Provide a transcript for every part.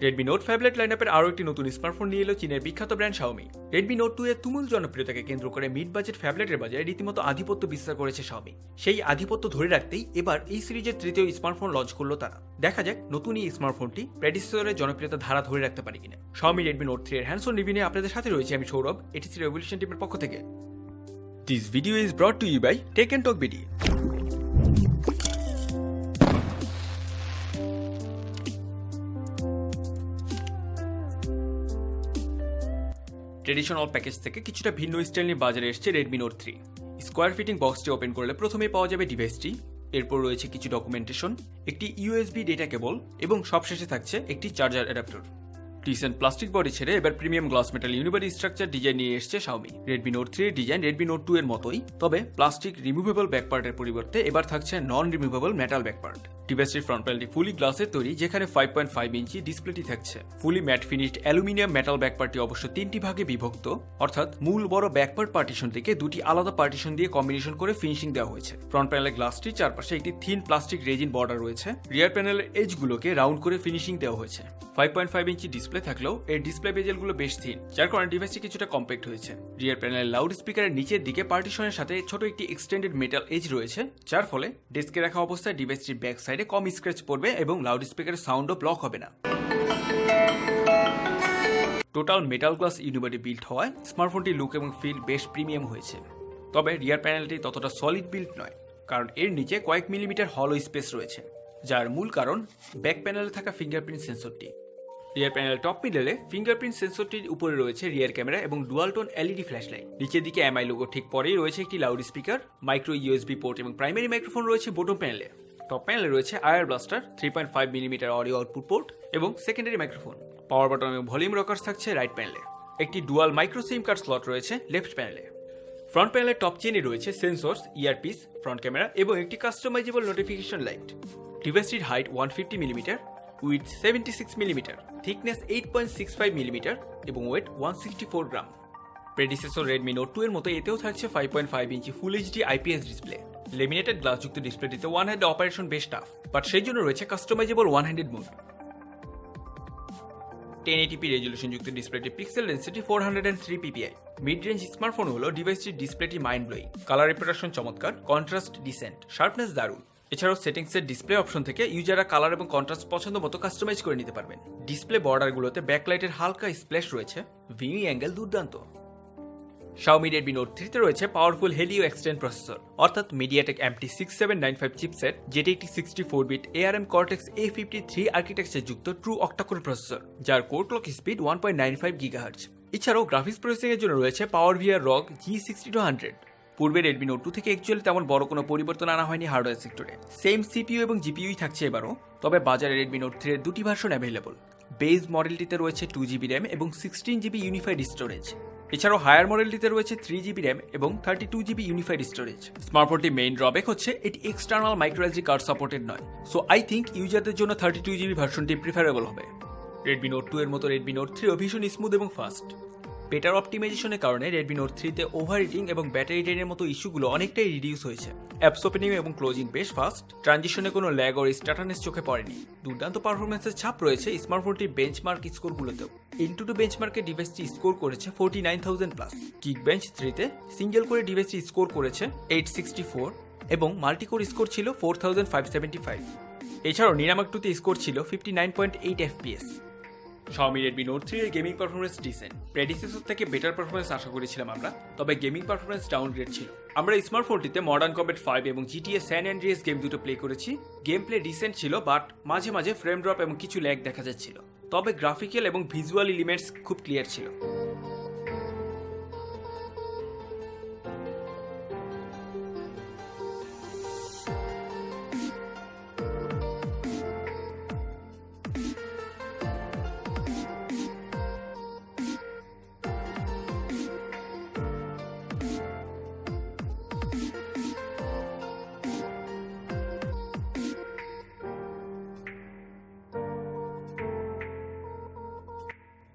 Redmi note phablet লাইনআপের আরও একটি নতুন স্মার্টফোন নিয়ে এলো চীনের বিখ্যাত ব্র্যান্ড শাওমি। রেডমি নোট 2 এর তুমুল জনপ্রিয়তাকে কেন্দ্র করে মিড বাজেট ফ্যাবলেটের বাজারে রীতিমতো আধিপত্য বিস্তার করেছে শাওমি। সেই আধিপত্য ধরে রাখতেই এবার এই সিরিজের তৃতীয় স্মার্টফোন লঞ্চ করলো তারা। দেখা যাক নতুন এই স্মার্টফোনটি প্রেডিসেসরের জনপ্রিয়তা ধারা ধরে রাখতে পারে কিনা। শাওমি রেডমি নোট 3 এর হ্যান্ডস অন রিভিউ নিয়ে আপনাদের সাথে রয়েছে আমি সৌরভ, এটিসি রেভলিউশন টিমের পক্ষ থেকে। This video is brought to you by tech and talk BD. Traditional package থেকে কিছুটা ভিন্ন স্টাইল নিয়ে বাজারে এসেছে রেডমি নোট 3। স্কোয়ার ফিটিং বক্সটি ওপেন করলে প্রথমেই পাওয়া যাবে ডিভাইসটি, এরপর রয়েছে কিছু ডকুমেন্টেশন, একটি ইউএসবি ডেটা কেবল এবং সবশেষে থাকছে একটি charger adapter. Decent plastic body ছেড়ে এবার প্রিমিয়াম গ্লাস মেটাল ইউনিভারি স্ট্রাকচার ডিজাইন নিয়ে এসেছে শাওমি। রেডমি নোট 3 এর ডিজাইন রেডমি নোট 2 এর মতোই, তবে প্লাস্টিক রিমুভেবল ব্যাকপার্টের পরিবর্তে এবার থাকছে নন রিমুভেবল মেটাল ব্যাকপার্ট। ডিভাইসটির ফ্রন্ট প্যানেলটি ফুলি গ্লাসের তৈরি, যেখানে 5.5 ইঞ্চি ডিসপ্লেটি থাকছে। Fully matte finished aluminium metal ব্যাকপার্টটি অবশ্য তিনটি ভাগে বিভক্ত, অর্থাৎ মূল বড় ব্যাকপার্ট পার্টিশন থেকে দুটি আলাদা পার্টিশন দিয়ে কম্বিনেশন করে ফিনিশিং দেওয়া হয়েছে। ফ্রন্ট প্যানেলের গ্লাসটির চারপাশে একটি থিন প্লাস্টিক রেজিন বর্ডার রয়েছে। রিয়ার প্যানেলের এজগুলোকে রাউন্ড করে ফিনিশিং দেওয়া হয়েছে। 5.5 ইঞ্চি ডিসপ্লে থাকলেও এর ডিসপ্লে বেজেলগুলো বেশ থিন, যার কারণে ডিভাইসটি কিছুটা কম্প্যাক্ট হয়েছে। রিয়ার প্যানেলের লাউড স্পিকারের নিচের দিকে পার্টিশনের সাথে ছোট একটি এক্সটেন্ডেড মেটাল এজ রয়েছে, যার ফলে ডেস্কে রাখা অবস্থায় ডিভাইসটির ব্যাক সাইডে কম স্ক্র্যাচ পড়বে এবং লাউড স্পিকারের সাউন্ডও ব্লক হবে না। Total metal glass unibody build হওয়ায় স্মার্টফোনটির লুক এবং ফিল বেশ প্রিমিয়াম হয়েছে। তবে রিয়ার প্যানেলটি ততটা সলিড বিল্ড নয়, কারণ এর নিচে কয়েক মিলিমিটার হলো স্পেস রয়েছে, যার মূল কারণ ব্যাক প্যানেলে থাকা ফিঙ্গারপ্রিন্ট সেন্সরটি। রিয়ার প্যানেল টপ মিডলে ফিঙ্গারপ্রিন্ট সেন্সরটির উপরে রয়েছে রিয়ার ক্যামেরা এবং ডুয়াল টোন এলইডি ফ্ল্যাশলাইট। নিচের দিকে এমআই লোগো ঠিক পরেই রয়েছে একটি loud speaker, micro USB port এবং প্রাইমারি মাইক্রোফোন রয়েছে বটম প্যানেলে। টপ প্যানেলে রয়েছে IR blaster, 3.5 millimetre audio output port এবং সেকেন্ডারি মাইক্রোফোন। পাওয়ার বাটন এবং ভলিউম রকার্স থাকছে রাইট প্যানেলে। একটি dual micro SIM card slot রয়েছে লেফট প্যানেলে। ফ্রন্ট প্যানেলের টপ চেনে রয়েছে সেন্সরস, ইয়ারপিস, ফ্রন্ট ক্যামেরা এবং একটি কাস্টমাইজেবল নোটিফিকেশন লাইট। ডিভাইসটির height 150 millimetre, with 76 millimetre, thickness 8.65 millimetre এবং weight 164 gram. Predecessor Redmi note 2 এর মতো এতেও থাকছে 5.5 ইঞ্চি ফুল এইচডি আইপিএস ডিসপ্লে। লেমিনেটেড গ্লাসযুক্ত ডিসপ্লেটিতে ওয়ান হ্যান্ড অপারেশন বেশ টাফ, বাট সেই জন্য রয়েছে customisable one handed mode. 1080p resolution যুক্ত ডিসপ্লেটির pixel density 403 PPI. Mid range smartphone হলো ডিভাইসটির ডিসপ্লেটি মাইন্ড ব্লোয়িং, কালার রিপ্রেজেন্টেশন চমৎকার, কন্ট্রাস্ট ডিসেন্ট, শার্পনেস দারুণ। এছাড়াও সেটিংসের ডিসপ্লে অপশন থেকে ইউজাররা কালার এবং কন্ট্রাস্ট পছন্দ মতো কাস্টমাইজ করে নিতে পারবেন। ডিসপ্লে বর্ডারগুলোতে ব্যাকলাইটের হালকা স্প্ল্যাশ রয়েছে, ভিউইং অ্যাঙ্গেল দুর্দান্ত। শাওমি রেডমি নোট 3 তে রয়েছে পাওয়ারফুল হেলিও এক্সটেন প্রসেসর, অর্থাৎ মিডিয়াটেক MT6795 চিপসেট, যেটি একটি 64 bit ARM Cortex A53 architecture যুক্ত ট্রু অক্টাকোর প্রসেসর, যার কোর ক্লক স্পিড 1.95 গিগাহার্টজ। এছাড়াও গ্রাফিক্স প্রসেসিং এর জন্য রয়েছে PowerVR ROG G6200। পূর্বে রেডমি নোট 2 থেকে অ্যাকচুয়ালি তেমন বড় কোনো পরিবর্তন আনা হয়নি হার্ডওয়্যার সেক্টরে। সেম সিপিইউ এবং জিপিইউই থাকছে এবারও, তবে বাজারে রেডমি নোট 3 এর দুটি ভার্সন অ্যাভেলেবল। বেস মডেলটিতে রয়েছে 2GB র্যাম এবং 16GB ইউনিফাইড স্টোরেজ। এছাড়াও হায়ার মডেলটিতে রয়েছে 3GB র্যাম এবং 32GB ইউনিফাইড স্টোরেজ। স্মার্টফোনটির মেইন ড্রব্যাক হচ্ছে এটি এক্সটার্নাল মাইক্রোএসডি কার্ড সাপোর্টেড নয়, সো আই থিঙ্ক ইউজারদের জন্য 32GB ভার্সনটি প্রিফারেবল হবে। রেডমি নোট 2 এর মতো রেডমি নোট 3 ভীষণ স্মুথ এবং ফাস্ট। বেটার অপটিমাইজেশনের কারণে রেডমি নোট 3 তে ওভারহিটিং এবং ব্যাটারি ড্রেনের মতো ইস্যুগুলো অনেকটাই রিডিউস হয়েছে। অ্যাপস ওপেনিং এবং ক্লোজিং বেশ ফাস্ট, ট্রানজিশনে কোনো ল্যাগ ও স্ট্যাটারনেস চোখে পড়েনি। দুর্দান্ত পারফরমেন্সের ছাপ রয়েছে স্মার্টফোনটির বেঞ্চমার্ক স্কোরগুলোতেও। ইনটুটু বেঞ্চমার্কে ডিভাইসটি স্কোর করেছে 49,000 প্লাস। কিকবেঞ্চ 3 তে সিঙ্গেল করে ডিভাইসটি স্কোর করেছে 864 এবং মাল্টিকোর স্কোর ছিল 4575। এছাড়াও নিরামাক 2 তে স্কোর ছিল 59.8 FPS। শাওমি রেডমি নোট 3 এর গেমিং পারফরমেন্স ডিসেন্ট। প্রেডিসেসর থেকে বেটার পারফরমেন্স আশা করেছিলাম আমরা, তবে গেমিং পারফরমেন্স ডাউনগ্রেড ছিল। আমরা স্মার্টফোনটিতে মডার্ন কম্ব্যাট 5 এবং GTA স্যান অ্যান্ড্রিয়াস গেম দুটো প্লে করেছি। গেম প্লে ডিসেন্ট ছিল, বাট মাঝে মাঝে ফ্রেম ড্রপ এবং কিছু ল্যাগ দেখা যাচ্ছিল। তবে গ্রাফিক্যাল এবং ভিজুয়াল এলিমেন্টস খুব ক্লিয়ার ছিল।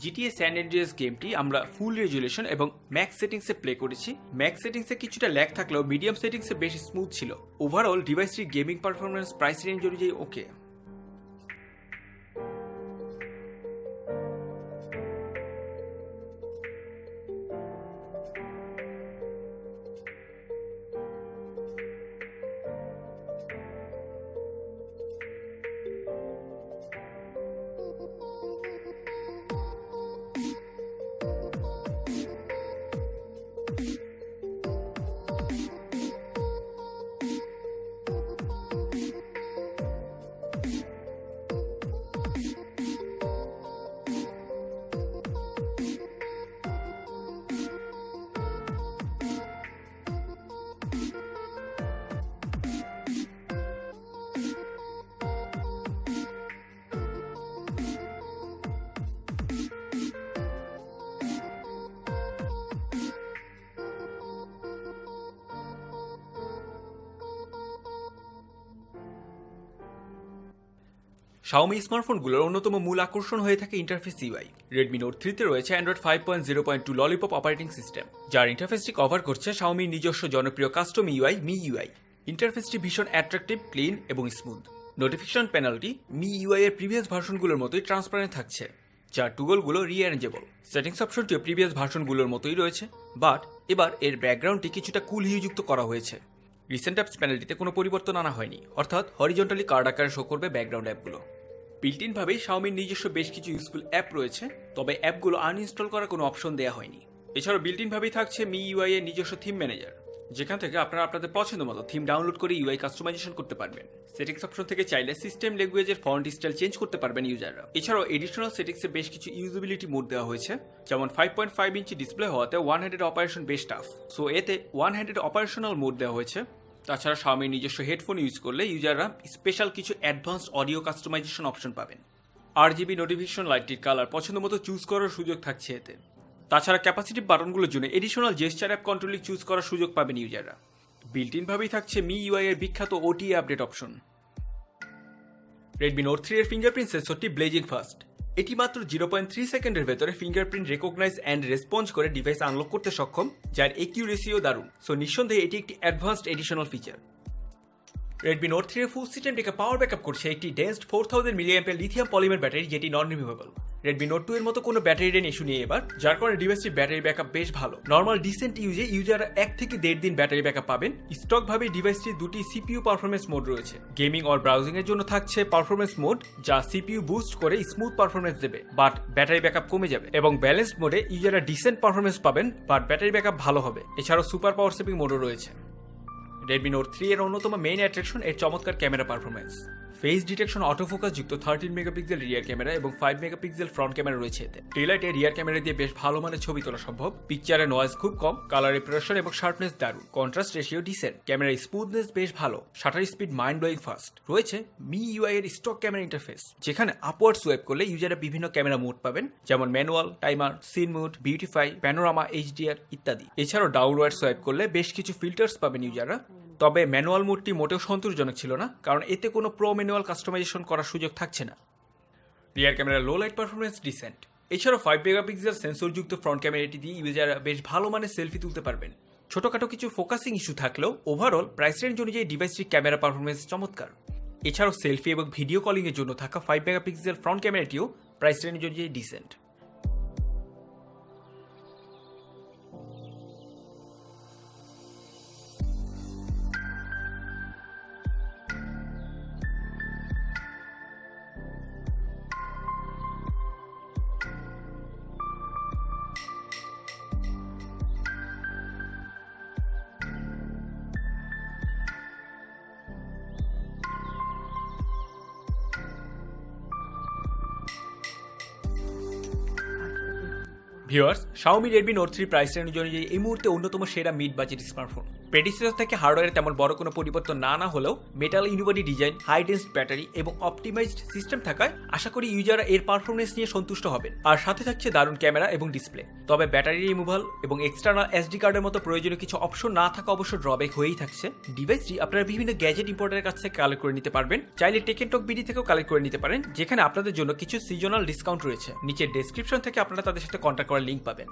GTA স্যান অ্যান্ড্রিয়াস গেমটি আমরা ফুল রেজুলেশন এবং ম্যাক্স সেটিংসে প্লে করেছি। ম্যাক্স সেটিংসে কিছুটা ল্যাগ থাকলেও মিডিয়াম সেটিংসে বেশ স্মুথ ছিল। ওভারঅল ডিভাইসটির গেমিং পারফরমেন্স প্রাইস রেঞ্জ অনুযায়ী ওকে। Xiaomi স্মার্টফোনগুলোর অন্যতম মূল আকর্ষণ হয়ে থাকে ইন্টারফেস ইউআই। Redmi Note 3 তে রয়েছে Android 5.0.2 ললিপপ অপারেটিং সিস্টেম, যার ইন্টারফেসটি কভার করছে Xiaomiর নিজস্ব জনপ্রিয় কাস্টম ইউআই MIUI। ইন্টারফেসটি ভীষণ অ্যাট্রাকটিভ, ক্লিন এবং স্মুথ। নোটিফিকেশন প্যানেলটি MIUI এর প্রিভিয়াস ভার্সনগুলোর মতোই ট্রান্সপারেন্ট থাকছে, যার টুগলগুলো রিঅ্যারেঞ্জেবল। সেটিংস অপশনটিও প্রিভিয়াস ভার্সনগুলোর মতোই রয়েছে, বাট এবার এর ব্যাকগ্রাউন্ডটি কিছুটা কুল হিউযুক্ত করা হয়েছে। রিসেন্ট অ্যাপস প্যানেলটিতে কোনো পরিবর্তন আনা হয়নি, অর্থাৎ হরিজন্টালি কার্ড আকারে শো করবে ব্যাকগ্রাউন্ড অ্যাপগুলো। বিল্ট ইনভাবেই Xiaomiর নিজস্ব বেশ কিছু ইউজফুল অ্যাপ রয়েছে, তবে অ্যাপগুলো আনইনস্টল করার কোনো অপশন দেওয়া হয়নি। এছাড়াও বিল্ট ইনভাবেই থাকছে MIUI এর নিজস্ব থিম ম্যানেজার, যেখান থেকে আপনারা আপনাদের পছন্দ মতো থিম ডাউনলোড করে ইউআই কাস্টমাইজেশন করতে পারবেন। সেটিংস অপশন থেকে চাইলে সিস্টেম ল্যাঙ্গুয়েজের ফন্ট স্টাইল চেঞ্জ করতে পারবেন ইউজাররা। এছাড়াও এডিশনাল সেটিংসে বেশ কিছু ইউজেবিলিটি মোড দেওয়া হয়েছে, যেমন 5.5 ইঞ্চি ডিসপ্লে হওয়াতে ওয়ান হ্যান্ডেড অপারেশন বেশ টাফ, সো এতে ওয়ান হ্যান্ডেড অপারেশনাল মোড দেওয়া হয়েছে। তাছাড়া Xiaomiর নিজস্ব হেডফোন ইউজ করলে ইউজাররা স্পেশাল কিছু অ্যাডভান্সড অডিও কাস্টমাইজেশন অপশন পাবেন। RGB নোটিফিকেশন লাইটটির কালার পছন্দ মতো চুজ করার সুযোগ থাকছে এতে। তাছাড়া ক্যাপাসিটিভ বাটনগুলোর জন্য additional gesture app controlling choose করার সুযোগ পাবেন ইউজাররা। বিল্ট ইনভাবেই থাকছে MIUI এর বিখ্যাত OTA update option. Redmi Note 3 এর ফিঙ্গারপ্রিন্ট সেন্সরটি ব্লেজিং ফাস্ট। এটি মাত্র 0.3 সেকেন্ডের ভেতরে ফিঙ্গারপ্রিন্ট রেকগনাইজ অ্যান্ড রেসপন্স করে ডিভাইস আনলক করতে সক্ষম, যার একিউরেসিও দারুণ। সো নিঃসন্দেহে এটি একটি advanced additional feature. Redmi Note 3 এর ফুল সিস্টেম থেকে পাওয়ার ব্যাকআপ করছে একটি ডেন্সড 4000 mAh লিথিয়াম পলিমার ব্যাটারি, যেটি নন রিমুভেবল। Redmi Note 2 এর মতো কোনো ব্যাটারি ড্রেন ইস্যু নেই এবার, যার কারণে ডিভাইসটির ব্যাটারি ব্যাকআপ বেশ ভালো। নর্মাল ডিসেন্ট ইউজে ইউজাররা 1 থেকে 1.5 দিন ব্যাটারি ব্যাকআপ পাবেন। স্টক ভাবে ডিভাইসটির দুটি CPU পারফরম্যান্স মোড রয়েছে। গেমিং অর ব্রাউজিং এর জন্য থাকছে পারফরম্যান্স মোড, যা CPU বুস্ট করে স্মুথ পারফরম্যান্স দেবে, বাট ব্যাটারি ব্যাকআপ কমে যাবে। এবং ব্যালেন্সড মোডে ইউজাররা ডিসেন্ট পারফরম্যান্স পাবেন, বাট ব্যাটারি ব্যাকআপ ভালো হবে। এছাড়াও সুপার পাওয়ার সেভিং মোডও রয়েছে। Redmi Note 3 এর অন্যতম মেইন অ্যাট্রাকশন এর চমৎকার camera performance. Face detection autofocus যুক্ত 13 মেগাপিক্সেল রিয়ার ক্যামেরা এবং 5 মেগাপিক্সেল ফ্রন্ট ক্যামেরা রয়েছে এতে। ডেলাইটে রিয়ার ক্যামেরা দিয়ে বেশ ভালো মানের ছবি তোলা সম্ভব। পিকচারে নয়েজ খুব কম, কালার রিপ্রেশন এবং শার্পনেস দারুণ, কন্ট্রাস্ট রেশিও ডিসেন্ট, ক্যামেরার স্মুথনেস বেশ ভালো, shutter speed mind blowing fast. রয়েছে MIUI এর স্টক ক্যামেরা ইন্টারফেস, যেখানে আপওয়ার্ড সোয়াইপ করলে ইউজাররা বিভিন্ন ক্যামেরা মোড পাবেন, যেমন manual, timer, scene mode, beautify, panorama, HDR ইত্যাদি। এছাড়াও ডাউনওয়ার্ড সোয়াইপ করলে বেশ কিছু ফিল্টার্স পাবেন ইউজাররা। তবে ম্যানুয়াল মোডটি মোটেও সন্তোষজনক ছিল না, কারণ এতে কোনো প্রো ম্যানুয়াল কাস্টমাইজেশন করার সুযোগ থাকছে না। রিয়ার ক্যামেরার লো লাইট পারফরমেন্স ডিসেন্ট। এছাড়াও 5 মেগাপিক্সেল সেন্সরযুক্ত ফ্রন্ট ক্যামেরাটি দিয়ে ইউজাররা বেশ ভালো মানের সেলফি তুলতে পারবেন। ছোটখাটো কিছু ফোকাসিং ইস্যু থাকলেও ওভারঅল প্রাইস রেঞ্জ অনুযায়ী ডিভাইসটির ক্যামেরা পারফরমেন্স চমৎকার। এছাড়াও সেলফি এবং ভিডিও কলিং এর জন্য থাকা 5 মেগাপিক্সেল ফ্রন্ট ক্যামেরাটিও প্রাইস রেঞ্জ অনুযায়ী decent. Viewers, Xiaomi Redmi Note 3 price range অনুযায়ী এই মুহূর্তে অন্যতম সেরা মিড বাজেট স্মার্টফোন। প্রেডিসেসর থেকে হার্ডওয়্যারে তেমন বড় কোনো পরিবর্তন না হলেও metal unibody design, high dense battery এবং অপটিমাইজড সিস্টেম থাকায় আশা করি ইউজাররা এর পারফরমেন্স নিয়ে সন্তুষ্ট হবেন। আর সাথে থাকছে দারুণ ক্যামেরা এবং ডিসপ্লে। তবে ব্যাটারি রিমুভাল এবং এক্সটার্নাল SD কার্ডের মতো প্রয়োজনীয় কিছু অপশন না থাকা অবশ্য ড্রব্যাক হয়েই থাকছে। ডিভাইসটি আপনারা বিভিন্ন গ্যাজেট ইম্পোর্টারের কাছ থেকে কালেক্ট করে নিতে পারবেন। চাইলে টেক এন্ড টক বিডি থেকেও কালেক্ট করে নিতে পারেন, যেখানে আপনাদের জন্য কিছু সিজনাল ডিসকাউন্ট রয়েছে। নিচের ডেসক্রিপশন থেকে আপনারা তাদের সাথে কন্ট্যাক্ট করার লিঙ্ক পাবেন।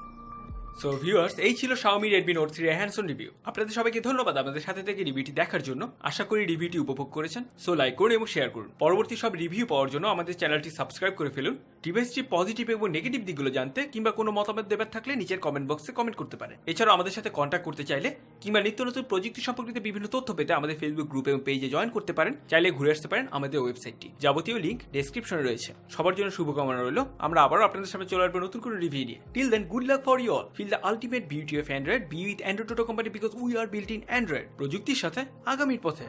সো ভিউয়ার্স, এই ছিল Xiaomi Redmi Note 3 এর হ্যান্ডস অন রিভিউ। আপনাদের সবাইকে ধন্যবাদ আমাদের সাথে থেকে রিভিউটি দেখার জন্য। আশা করি রিভিউটি উপভোগ করেছেন। সো লাইক করুন এবং শেয়ার করুন। পরবর্তী সব রিভিউ পাওয়ার জন্য আমাদের চ্যানেলটি সাবস্ক্রাইব করে ফেলুন। ডিভাইসটি পজিটিভ এবং নেগেটিভ দিকগুলো জানতে কিংবা কোনো মতামত দেবার থাকলে নিচের কমেন্ট বক্সে কমেন্ট করতে পারেন। এছাড়াও আমাদের সাথে কন্ট্যাক্ট করতে চাইলে কিংবা নিত্য নতুন প্রযুক্তি সম্পর্কিত বিভিন্ন তথ্য পেতে আমাদের ফেসবুক গ্রুপ এবং পেজে জয়েন করতে পারেন। চাইলে ঘুরে আসতে পারেন আমাদের ওয়েবসাইটটি, যাবতীয় লিঙ্ক ডেসক্রিপশনে রয়েছে। সবার জন্য শুভকামনা রইল। আমরা আবারও আপনাদের সামনে চলে আসবো নতুন কোনো রিভিউ নিয়ে। Till then, good luck for you all. Feel the ultimate beauty of Android, be with Android Auto Company because we are built in Android। প্রযুক্তির সাথে আগামীর পথে।